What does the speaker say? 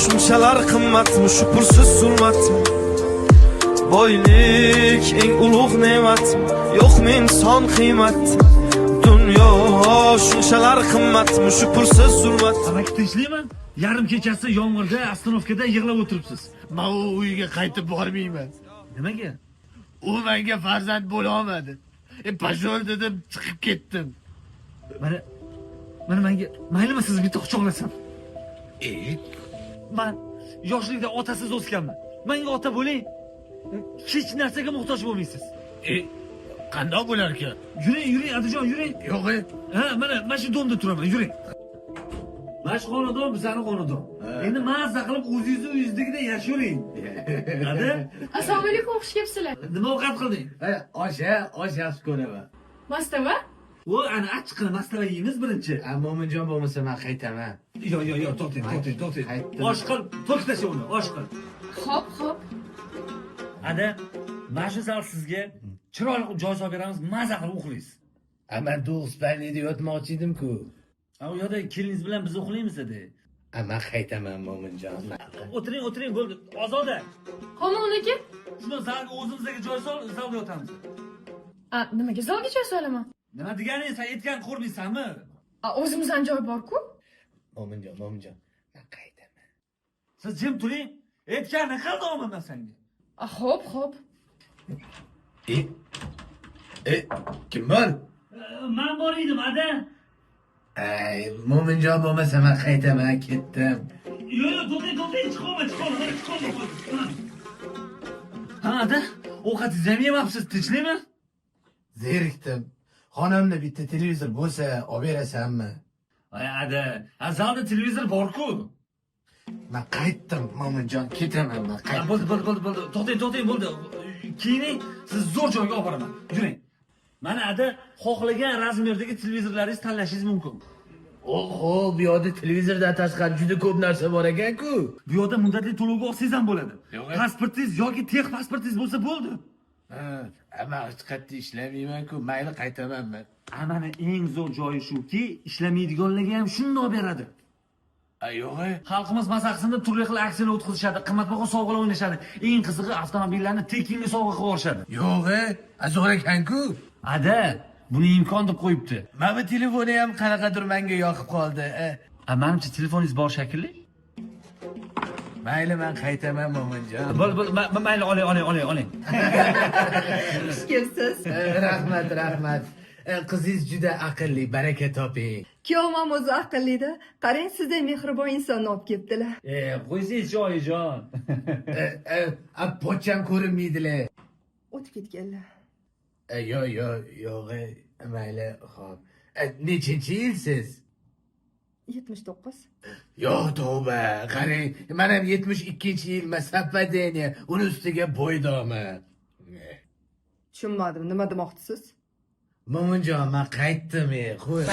shunchalar qimmatmi shu pulsiz zulmatmi? Boylik eng ulug' ne'matmi? Yo'qmi inson qiymati? Dunyo shunchalar qimmatmi shu pulsiz zulmatmi? Amaki tinchlikmi? Yarim kechasi yomg'irda ostanovkada yig'lab o'tiribsiz. Men u uyga qaytib bormayman. Nimaga? U menga farzand bo'la olmadi. Pashol dedim, chiqib ketdim. Mana menga maylimi siz bitta quchoqlasam? Men yoshlikda otasiz o'sganman. Menga ota bo'ling. Hech narsaga muhtoj bo'lmaysiz. Qandoq bo'lar ekan? Yuring, Adijon, yuring. Yo'q. Ha, mana shu domda turaman, yuring. Mana shu xonadon bizani xonadon. Endi mazza qilib o'zingizni uyingizdagidek yashayvering. Hadi. Assalomu alaykum, xush kelibsizlar. Nima ovqat qilding? Osh yaxshi ko'raman. Mastava? O, ana achchiqni mastava yeymiz birinchi. Mo'minjon bo'lmasa men qaytaman. Yo, to'xtang. Osh qil, to'xtasha uni, osh qil. Xo'p. Ada, mana shu zal sizga chiroyli joy solib beramiz, mazza qilib uxlaysiz. Men do'stlarlikda yotmoqchi edim-ku. U yerda keliningiz bilan biz uxlaymiz dedi. Men qaytaman Mo'minjon. O'tiring, bo'ldi. Ozoda. Qo'moniki? Shuni zalga o'zimizga joy sol, zalda yotamiz. Nimaga zalga joy solaman? Nima deganing, sen aytgan ko'rmaysanmi? O'zimizdan joy bor-ku. Mo'minjon, men qaytaman. Siz jim turing. Aytganini qildim men senga. Xo'p. Kim bor? Men bor edim, ada. Mo'minjon bo'lmasa men qaytaman, ketdim. Yo'q, to'xtang, chiqolma. Ha, ada, ovqatingizni ham yemabsiz, tinchlikmi? Zerikdim. Xonamda bitta televizor bo'lsa, olib berasanmi? Ada, zalda televizor bor-ku. Men qaytdim, Mo'minjon, ketaman men. Bo'ldi. To'xtang, bo'ldi. Keyin siz zo'r joyga olib boraman. Yuring. Mana ada, xohlagan razmerdagi televizorlaringizni tanlashingiz mumkin. Oho, bu yerda televizordan tashqari juda ko'p narsa bor ekan-ku. Bu yerda muddatli to'lovga olsangiz ham bo'ladi. Pasportingiz yoki tex pasportingiz bo'lsa bo'ldi. Men hech qayerda ishlamayman-ku, mayli qaytaman men. Mana eng zo'r joyi shuki, ishlamaydiganlarga ham shundoq beradi. Yo'q. Xalqimiz masaqasida turli xil aksiyalar o'tkazishadi, qimmatbaho sovg'alar o'ynashadi. Eng qizig'i avtomobillarni tekinga sovg'a qilib yuborishadi. Yo'q, zo'r ekan-ku. Ada, buni imkon deb qo'yibdi. Mana telefoni ham qanaqadir menga yoqib qoldi. Menimcha telefoningiz bor shekilli. Mayli, men qaytaman Mo'minjon. Mayli, oling. Xush kelibsiz. Rahmat. Qizingiz juda aqlli, baraka toping. Kuyovim ham o'zi aqllida. Qarang, sizday mehribon insonni olib kelibdilar. Qo'ysiz joyijon. Pochcham ko'rinmaydilar. O'tib ketganlar. Yo'q, mayli, xo'p. Nechinchi yilsiz? 79. Yo'q, tavba, qarang, men ham 72-yilman, sappadeniya, uni ustiga bo'ydoman. Tushunmadim, nima demoqchisiz? Mo'minjon, men qaytdim, qo'y.